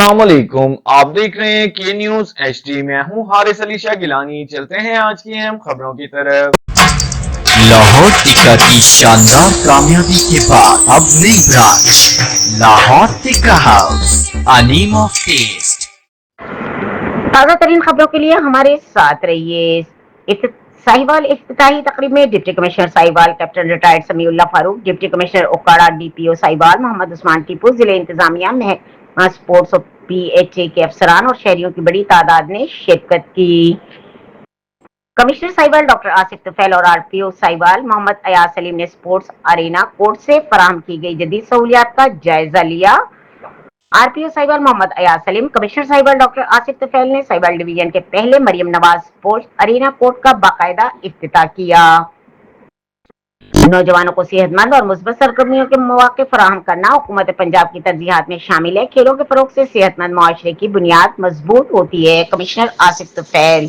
अस्सलाम वालेकुम। आप देख रहे हैं के न्यूज HD। मैं हूं हारिस अली शाह गिलानी। चलते हैं आज की अहम खबरों की तरफ। लाहौर टिक्का की शानदार कामयाबी के बाद अब नई branch Lahore tikka house, a name of taste. ताज़ा तरीन खबरों के लिए हमारे साथ रहिए। साहिवाल इफ्तिताही तकरीब में deputy commissioner Sahiwal captain retired Samiullah Farooq, deputy commissioner Okara, DPO Sahiwal Mohammad Usman Tipu, जिले इंतजामिया, महकमा स्पोर्ट्स और PHA के अफसरान और शहरियों की बड़ी तादाद ने शिरकत की। कमिश्नर साहिवाल डॉक्टर आसिफ तुफैल और RPO साहिवाल मोहम्मद अयाज सलीम ने स्पोर्ट्स अरेना कोर्ट से फराहम की गई जदीद सहूलियात का जायजा लिया। RPO Sahiwal Mohammad Ayaz Saleem, commissioner Sahiwal doctor Asif Tufail ने साहिवाल डिवीजन के पहले Maryam Nawaz sports arena court का बाकायदा इफ्तिताह किया। नौजवानों को सेहतमंद और मुस्बत सरगर्मियों के मौके फराहम करना हुकूमत पंजाब की तरजीहात में शामिल है। खेलों के फरोग से सेहतमंद मुआशरे की बुनियाद मजबूत होती है। कमिश्नर आसिफ तुफैल।